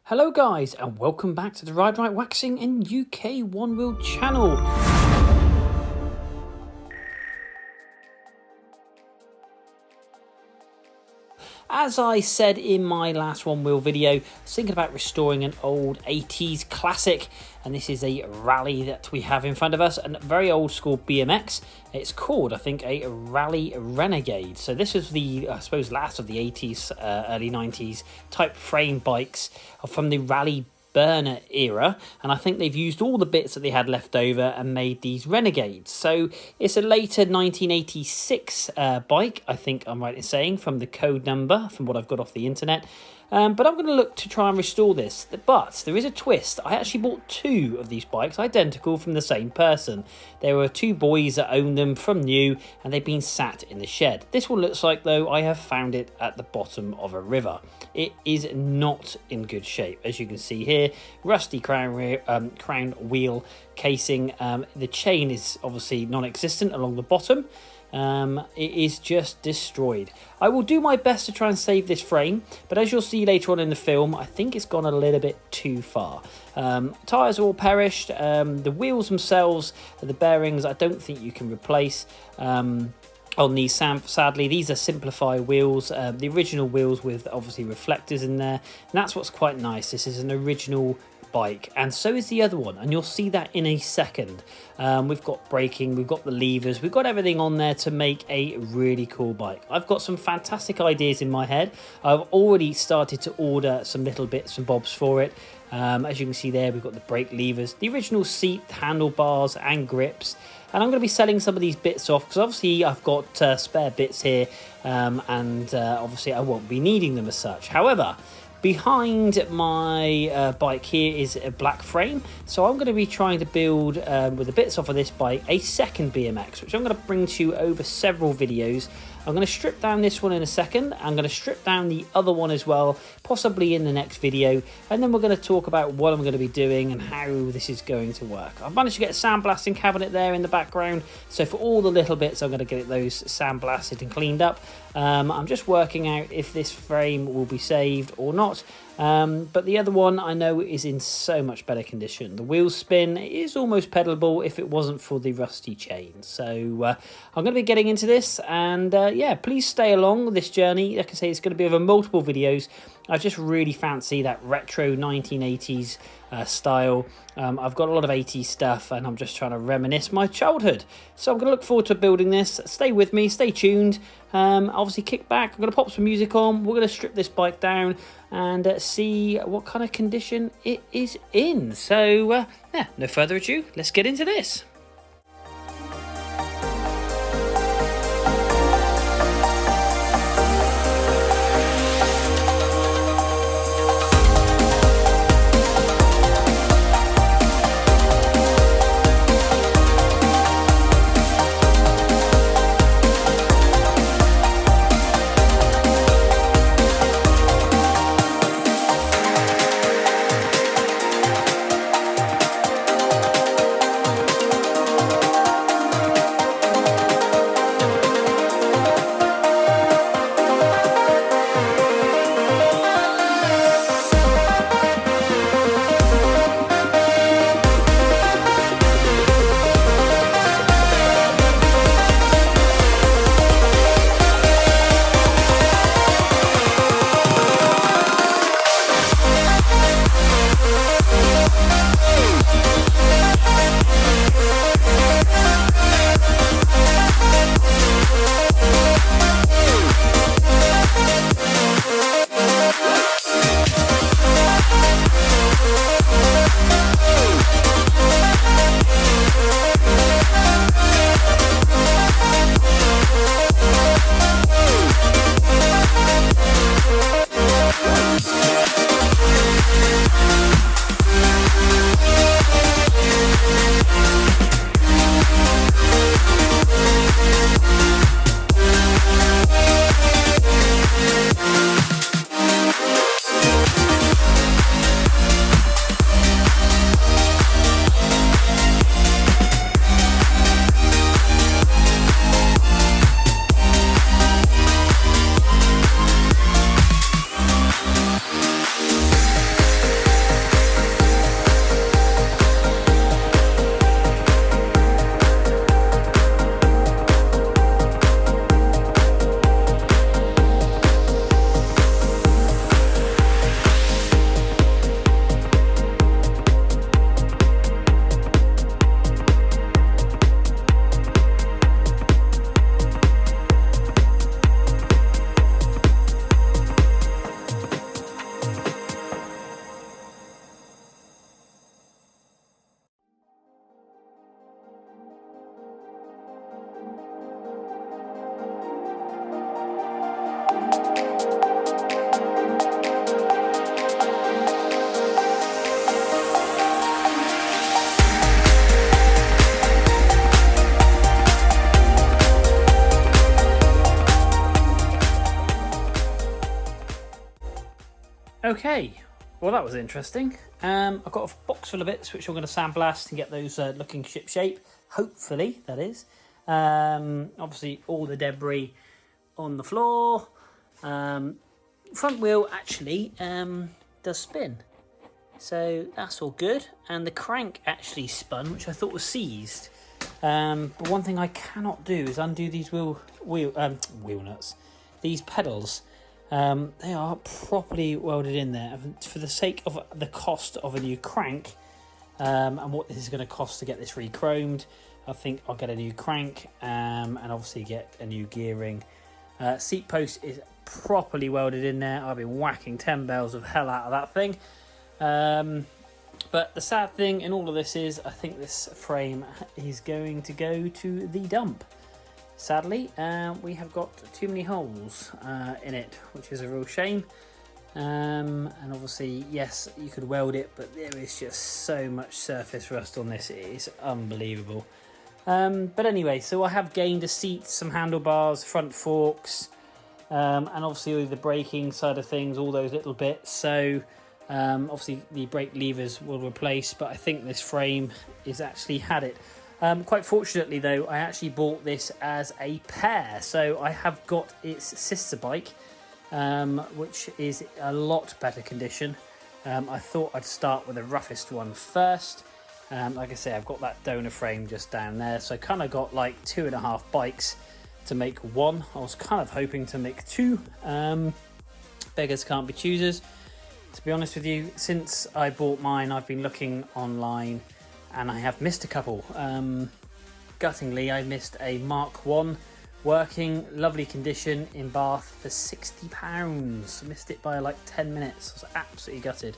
Hello guys and welcome back to the Ride Right Waxing in UK One Wheel channel. As I said in my last one wheel video, I was thinking about restoring an old 80s classic, and this is a Raleigh that we have in front of us, a very old school BMX. It's called, I think, a Raleigh Renegade. So this is the, I suppose, last of the 80s, early 90s type frame bikes from the Raleigh burner era, and I think they've used all the bits that they had left over and made these Renegades. So it's a later 1986 bike, I think I'm right in saying, from the code number, from what I've got off the internet. But I'm going to look to try and restore this. But there is a twist. I actually bought two of these bikes, identical, from the same person. There were two boys that owned them from new, and they've been sat in the shed. This one looks like, though, I have found it at the bottom of a river. It is not in good shape, as you can see here. Rusty crown wheel casing. The chain is obviously non-existent along the bottom. It is just destroyed. I will do my best to try and save this frame, but as you'll see later on in the film, I think it's gone a little bit too far. Tyres are all perished. The wheels themselves, the bearings, I don't think you can replace. On these, sadly, these are Simplify wheels, the original wheels with obviously reflectors in there, and that's what's quite nice. This is an original bike, and so is the other one, and you'll see that in a second. We've got braking, we've got the levers, we've got everything on there to make a really cool bike. I've got some fantastic ideas in my head. I've already started to order some little bits and bobs for it. As you can see there, we've got the brake levers, the original seat, handlebars and grips, and I'm going to be selling some of these bits off because obviously I've got spare bits here, and obviously I won't be needing them as such. However, behind my bike here is a black frame, so I'm going to be trying to build, with the bits off of this bike, a second BMX, which I'm going to bring to you over several videos. I'm going to strip down this one in a second. I'm going to strip down the other one as well, possibly in the next video, and then we're going to talk about what I'm going to be doing and how this is going to work. I've managed to get a sandblasting cabinet there in the background, so for all the little bits I'm going to get those sandblasted and cleaned up. I'm just working out if this frame will be saved or not. But the other one I know is in so much better condition. The wheel spin is almost pedalable if it wasn't for the rusty chain. So I'm going to be getting into this, and yeah, please stay along this journey. Like I say, it's going to be over multiple videos. I just really fancy that retro 1980s style. I've got a lot of 80s stuff, and I'm just trying to reminisce my childhood. So I'm going to look forward to building this. Stay with me, stay tuned. Obviously kick back. I'm going to pop some music on. We're going to strip this bike down and see what kind of condition it is in. So yeah, no further ado, let's get into this. Okay, well that was interesting. I've got a box full of bits which I'm going to sandblast and get those looking ship shape. Hopefully, that is. Obviously all the debris on the floor. Front wheel actually does spin, so that's all good. And the crank actually spun, which I thought was seized. But one thing I cannot do is undo these wheel nuts, these pedals. They are properly welded in there. For the sake of the cost of a new crank and what this is going to cost to get this re-chromed, I think I'll get a new crank and obviously get a new gearing. Seat post is properly welded in there. I've been whacking 10 bells of hell out of that thing. But the sad thing in all of this is I think this frame is going to go to the dump. Sadly, we have got too many holes in it, which is a real shame. And obviously, yes, you could weld it, but there is just so much surface rust on this. It is unbelievable. But anyway, so I have gained a seat, some handlebars, front forks, and obviously the braking side of things, all those little bits. So obviously the brake levers will replace, but I think this frame is actually had it. Quite fortunately though, I actually bought this as a pair, so I have got its sister bike, which is a lot better condition. I thought I'd start with the roughest one first. Like I say, I've got that donor frame just down there, so I kind of got like 2.5 bikes to make one. I was kind of hoping to make two. Beggars can't be choosers. To be honest with you, since I bought mine, I've been looking online and I have missed a couple. Guttingly, I missed a Mark 1 working, lovely condition in Bath for £60. Missed it by like 10 minutes. I was absolutely gutted.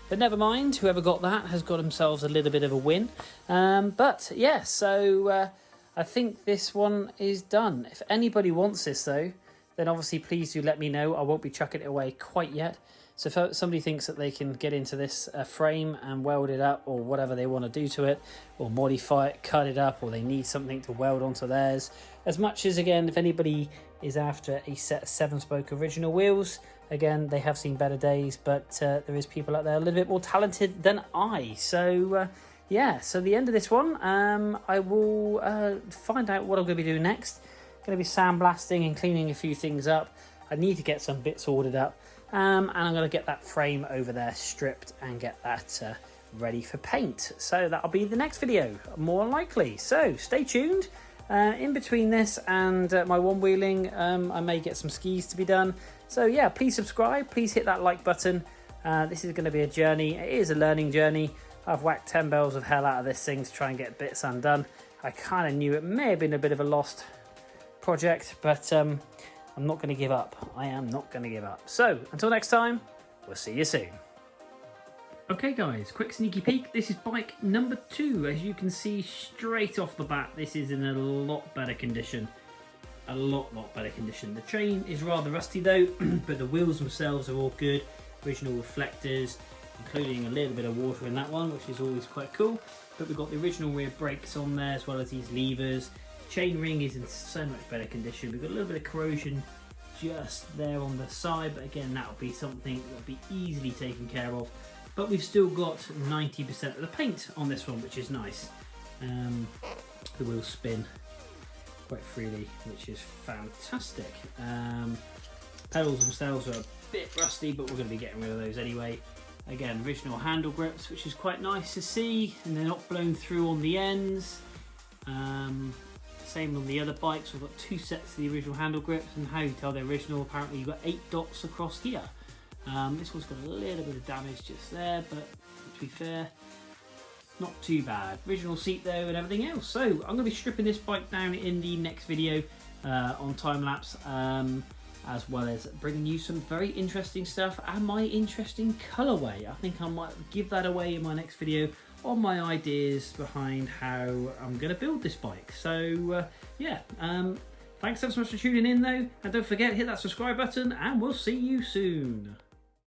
But never mind, whoever got that has got themselves a little bit of a win. But yeah, so I think this one is done. If anybody wants this though, then obviously please do let me know. I won't be chucking it away quite yet. So if somebody thinks that they can get into this frame and weld it up or whatever they want to do to it, or modify it, cut it up, or they need something to weld onto theirs, as much as, again, if anybody is after a set of 7-spoke original wheels, again, they have seen better days, but there is people out there a little bit more talented than I. So yeah, so the end of this one, I will find out what I'm going to be doing next. Going to be sandblasting and cleaning a few things up. I need to get some bits ordered up, and I'm going to get that frame over there stripped and get that ready for paint. So that'll be the next video, more likely. So stay tuned. In between this and my one-wheeling, I may get some skis to be done. So yeah, please subscribe, please hit that like button. This is going to be a journey. It is a learning journey. I've whacked 10 bells of hell out of this thing to try and get bits undone. I kind of knew it may have been a bit of a lost project, but I'm not going to give up. I am not going to give up. So until next time, we'll see you soon. Okay guys, quick sneaky peek. This is bike number 2. As you can see straight off the bat, this is in a lot better condition. A lot better condition. The chain is rather rusty though, but the wheels themselves are all good. Original reflectors, including a little bit of water in that one, which is always quite cool. But we've got the original rear brakes on there, as well as these levers. Chain ring is in so much better condition. We've got a little bit of corrosion just there on the side, but again, that'll be something that'll be easily taken care of. But we've still got 90% of the paint on this one, which is nice. The wheels spin quite freely, which is fantastic. Pedals themselves are a bit rusty, but we're going to be getting rid of those anyway. Again, original handle grips, which is quite nice to see, and they're not blown through on the ends. Same on the other bikes. We've got 2 sets of the original handle grips, and how you tell they're original, apparently you've got 8 dots across here. This one's got a little bit of damage just there, but to be fair, not too bad. Original seat though and everything else. So I'm going to be stripping this bike down in the next video on time-lapse, as well as bringing you some very interesting stuff and my interesting colourway. I think I might give that away in my next video on my ideas behind how I'm going to build this bike. So yeah, thanks so much for tuning in though, and don't forget, hit that subscribe button and we'll see you soon.